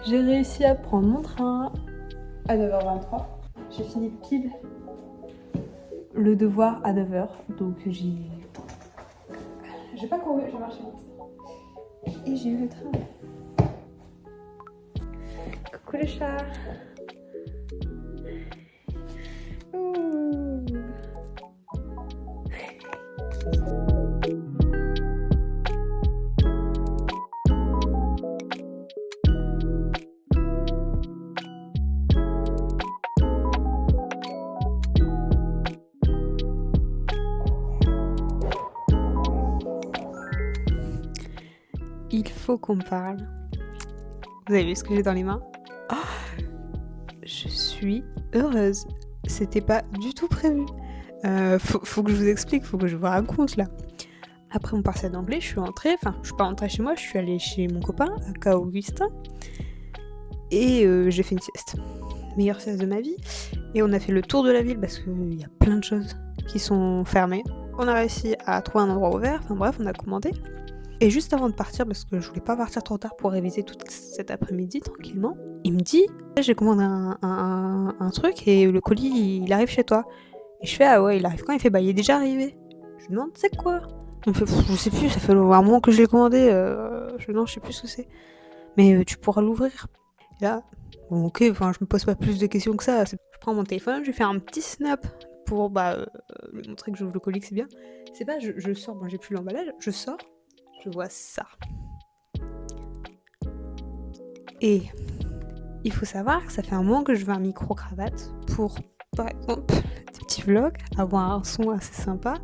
J'ai réussi à prendre mon train à 9h23. J'ai fini pile le devoir à 9h. Donc j'ai pas couru, j'ai marché vite. Et j'ai eu le train. Coucou les chats. Ouh. Il faut qu'on parle. Vous avez vu ce que j'ai dans les mains? Oh, je suis heureuse. C'était pas du tout prévu. Faut que je vous explique, faut que je vous raconte là. Après mon partiel d'anglais, je suis pas rentrée chez moi, je suis allée chez mon copain, à Ca Augustin. Et j'ai fait une sieste. Meilleure sieste de ma vie. Et on a fait le tour de la ville parce qu'il y a plein de choses qui sont fermées. On a réussi à trouver un endroit ouvert, enfin bref, on a commandé. Et juste avant de partir, parce que je voulais pas partir trop tard pour réviser tout cet après-midi tranquillement, il me dit « J'ai commandé un truc et le colis il arrive chez toi ». Et je fais « Ah ouais, il arrive quand ?» Il fait « Bah il est déjà arrivé ». Je lui demande « C'est quoi ?» Il me fait « Je sais plus, ça fait un moment que je l'ai commandé, non, je sais plus ce que c'est. Mais tu pourras l'ouvrir ». Et là, bon ok, enfin je me pose pas plus de questions que ça. Je prends mon téléphone, je lui fais un petit snap pour lui montrer que j'ouvre le colis, que c'est bien. C'est pas, je sors, bon j'ai plus l'emballage, je sors. Je vois ça. Et il faut savoir que ça fait un moment que je veux un micro-cravate pour, par exemple, des petits vlogs, avoir un son assez sympa.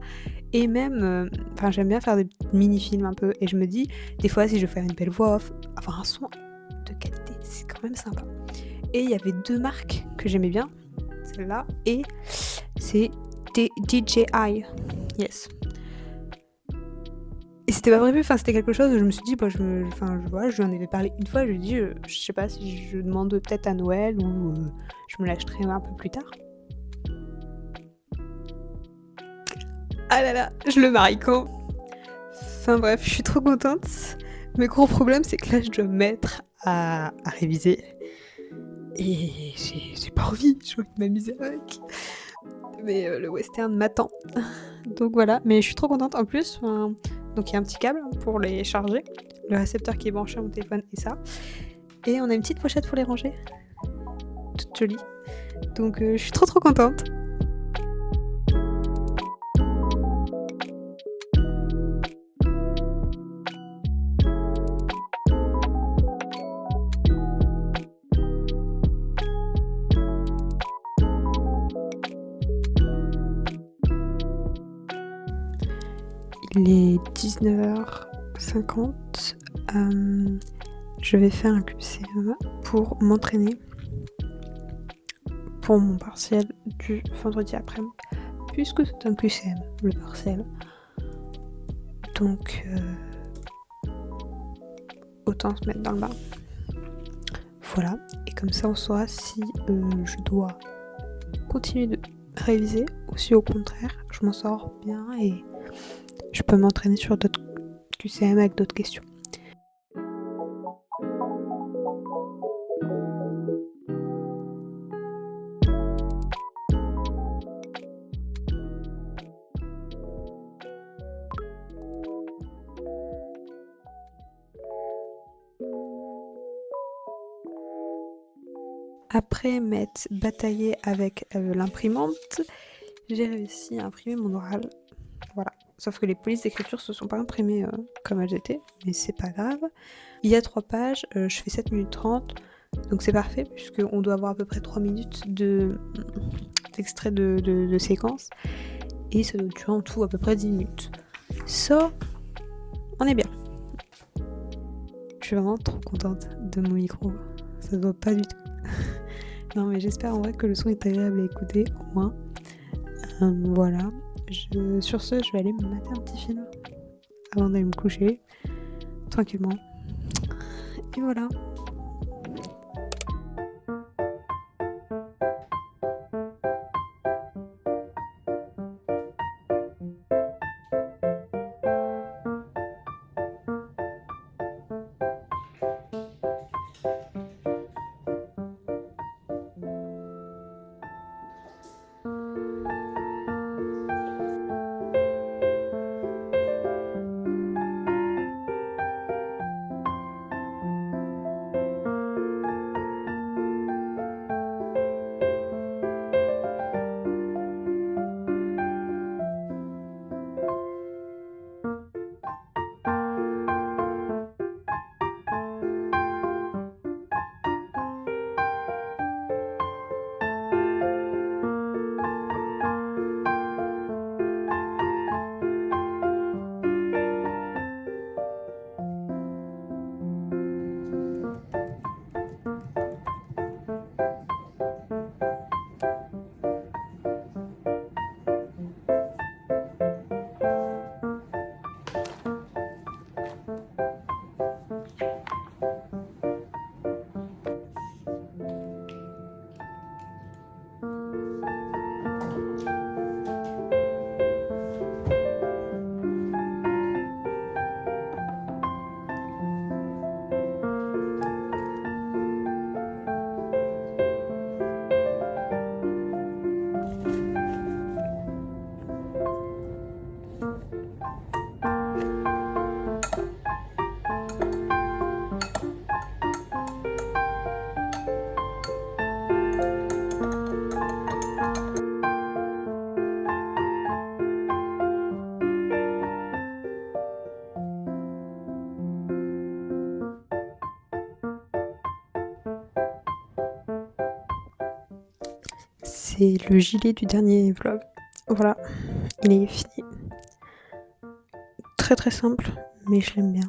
Et même, j'aime bien faire des mini-films un peu. Et je me dis, des fois, si je veux faire une belle voix off, avoir un son de qualité, c'est quand même sympa. Et il y avait 2 marques que j'aimais bien. Celle-là et c'est DJI. Yes. Et c'était pas prévu, c'était quelque chose où je me suis dit, je lui en avais parlé une fois, je lui ai dit, je sais pas si je demande peut-être à Noël ou je me l'achèterai un peu plus tard. Ah là là, je le marie quand? Enfin bref, je suis trop contente. Mais gros problème, c'est que là, je dois me mettre à réviser. Et j'ai pas envie, j'ai envie de m'amuser avec. Mais le western m'attend. Donc voilà, mais je suis trop contente. En plus, donc il y a un petit câble pour les charger, le récepteur qui est branché à mon téléphone et ça. Et on a une petite pochette pour les ranger. Toute jolie. Donc je suis trop contente. Il est 19h50. Je vais faire un QCM pour m'entraîner pour mon partiel du vendredi après-midi, puisque c'est un QCM, le partiel. Donc, autant se mettre dans le bain. Voilà, et comme ça on saura si je dois continuer de réviser ou si au contraire je m'en sors bien et je peux m'entraîner sur d'autres QCM avec d'autres questions. Après m'être bataillée avec l'imprimante, j'ai réussi à imprimer mon oral. Voilà, Sauf que les polices d'écriture se sont pas imprimées comme elles étaient, mais c'est pas grave. Il y a 3 pages, je fais 7 minutes 30, donc c'est parfait puisqu'on doit avoir à peu près 3 minutes d'extrait de séquence, et ça doit durer en tout à peu près 10 minutes. Ça, on est bien. Je suis vraiment trop contente de mon micro, ça se voit pas du tout. Non mais j'espère en vrai que le son est agréable à écouter au moins. Voilà. Sur ce, je vais aller me mater un petit film avant d'aller me coucher, tranquillement. Et voilà. C'est le gilet du dernier vlog. Voilà, il est fini. Très très simple, mais je l'aime bien.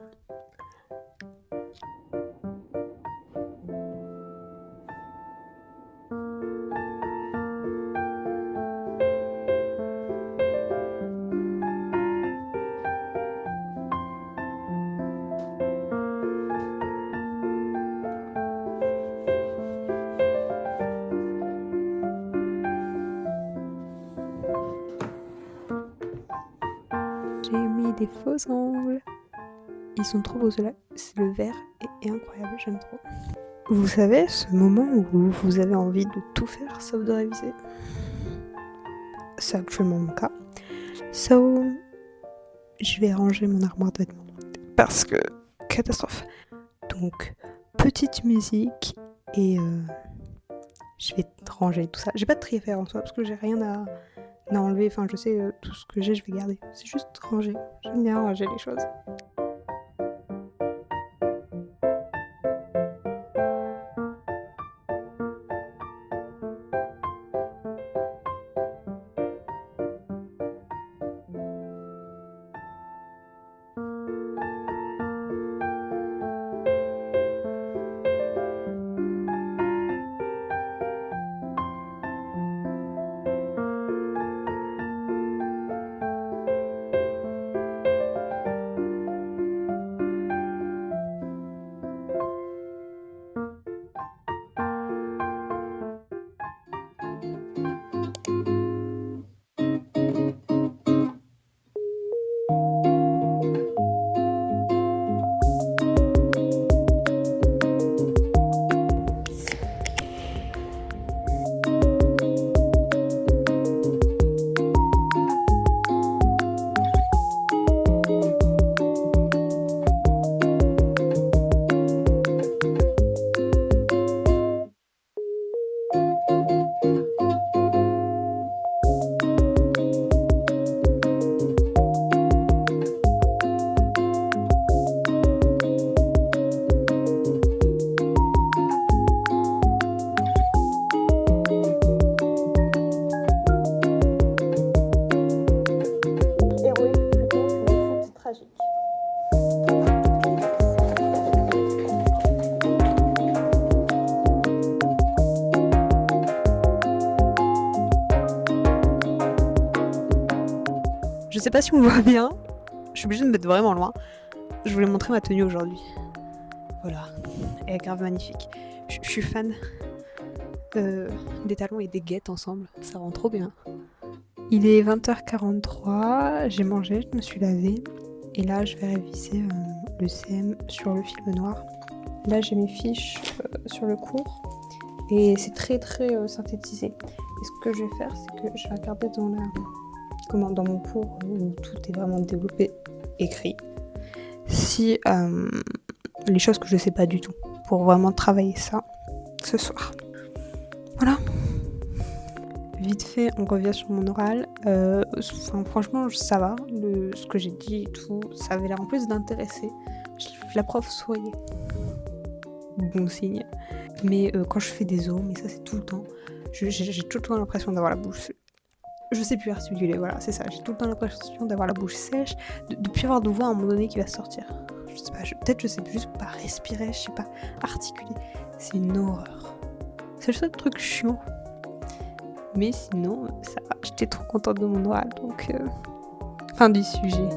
J'ai mis des faux ongles. Ils sont trop beaux ceux-là. Le vert est incroyable, j'aime trop. Vous savez, ce moment où vous avez envie de tout faire sauf de réviser. C'est actuellement mon cas. So, je vais ranger mon armoire de vêtements. Parce que, catastrophe. Donc, petite musique et je vais ranger tout ça. J'ai pas de tri à faire en soi parce que j'ai rien à enlever. Enfin, je sais, tout ce que j'ai, je vais garder. C'est juste ranger. J'aime bien ranger les choses. tragique. Je sais pas si on voit bien, je suis obligée de me mettre vraiment loin. Je voulais montrer ma tenue aujourd'hui. Voilà, elle est grave magnifique. Je suis fan des talons et des guettes ensemble, ça rend trop bien. Il est 20h43, j'ai mangé, je me suis lavée. Et là, je vais réviser le CM sur le film noir. Là, j'ai mes fiches sur le cours. Et c'est très très synthétisé. Et ce que je vais faire, c'est que je vais regarder dans mon cours où tout est vraiment développé, écrit. Si les choses que je sais pas du tout, pour vraiment travailler ça ce soir. Voilà. Vite fait, on revient sur mon oral. Franchement, ça va. Ce que j'ai dit et tout, ça avait l'air en plus d'intéresser. La prof souriait. Bon signe. Mais quand je fais des os, mais ça c'est tout le temps, j'ai tout le temps l'impression d'avoir la bouche... Je sais plus articuler, voilà, c'est ça. J'ai tout le temps l'impression d'avoir la bouche sèche, de plus avoir de voix à un moment donné qui va sortir. Je sais pas, peut-être je sais juste pas respirer, je sais pas articuler. C'est une horreur. C'est le seul truc chiant. Mais sinon, ça va. J'étais trop contente de mon oral, donc fin du sujet.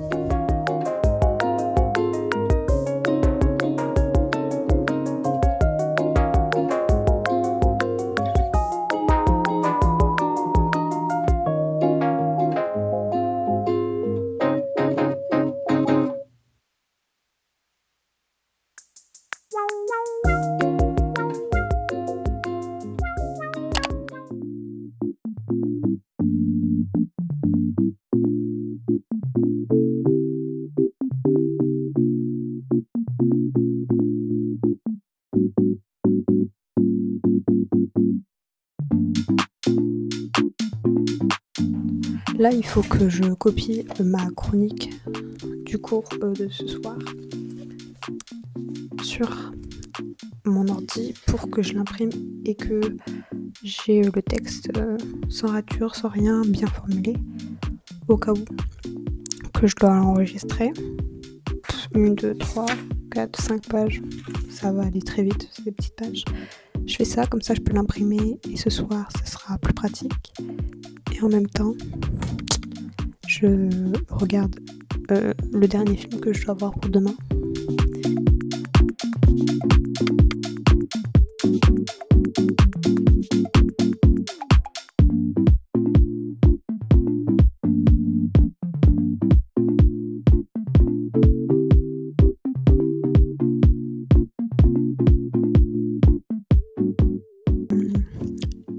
Là, il faut que je copie ma chronique du cours de ce soir sur mon ordi pour que je l'imprime et que j'ai le texte sans rature, sans rien, bien formulé, au cas où que je dois l'enregistrer. 1, 2, 3, 4, 5 pages, ça va aller très vite, c'est des petites pages. Je fais ça, comme ça je peux l'imprimer et ce soir, ça sera plus pratique. Et en même temps, je regarde le dernier film que je dois voir pour demain.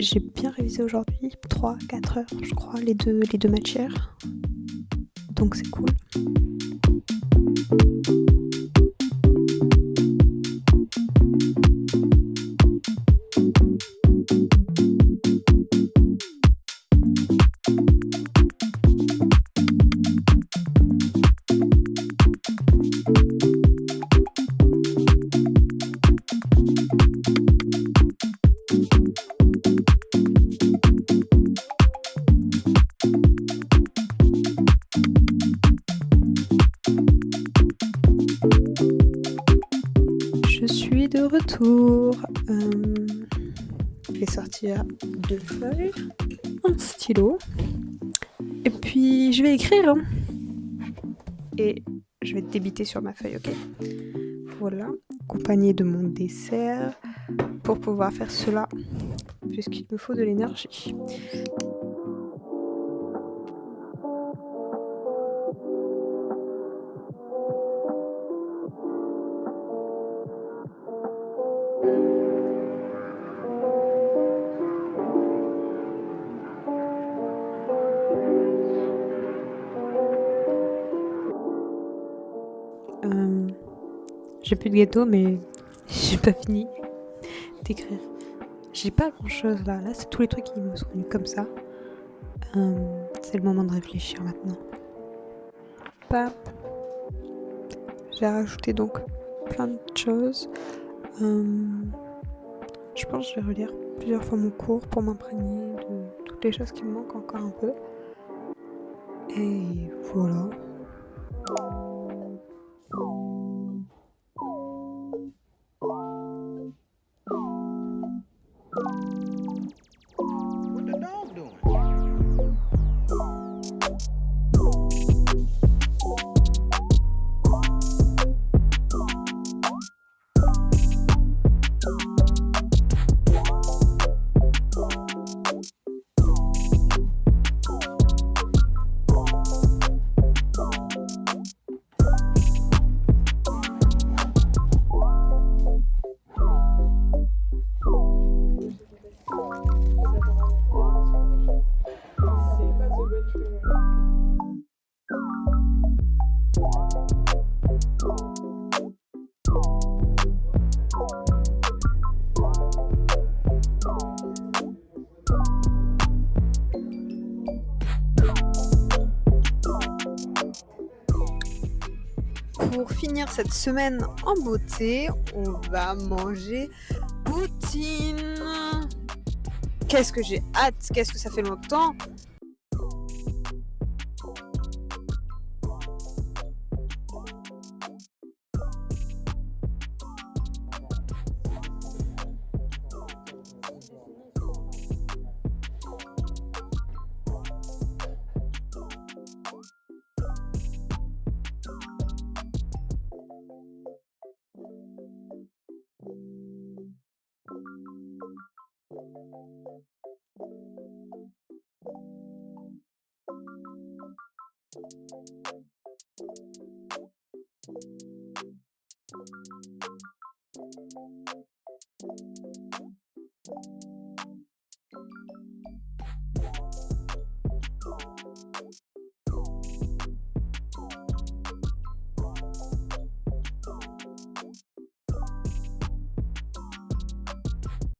J'ai bien révisé aujourd'hui, 3-4 heures je crois, les deux matières, donc c'est cool. Je suis de retour. Je vais sortir 2 feuilles, un stylo, et puis je vais écrire. Et je vais débiter sur ma feuille, ok ? Voilà, accompagné de mon dessert pour pouvoir faire cela, puisqu'il me faut de l'énergie. J'ai plus de gâteau, mais j'ai pas fini d'écrire. J'ai pas grand chose là. Là, c'est tous les trucs qui me sont venus comme ça. C'est le moment de réfléchir maintenant. Pap. J'ai rajouté donc plein de choses. Je pense que je vais relire plusieurs fois mon cours pour m'imprégner de toutes les choses qui me manquent encore un peu. Et voilà. Pour finir cette semaine en beauté, on va manger poutine. Qu'est-ce que j'ai hâte, qu'est-ce que ça fait longtemps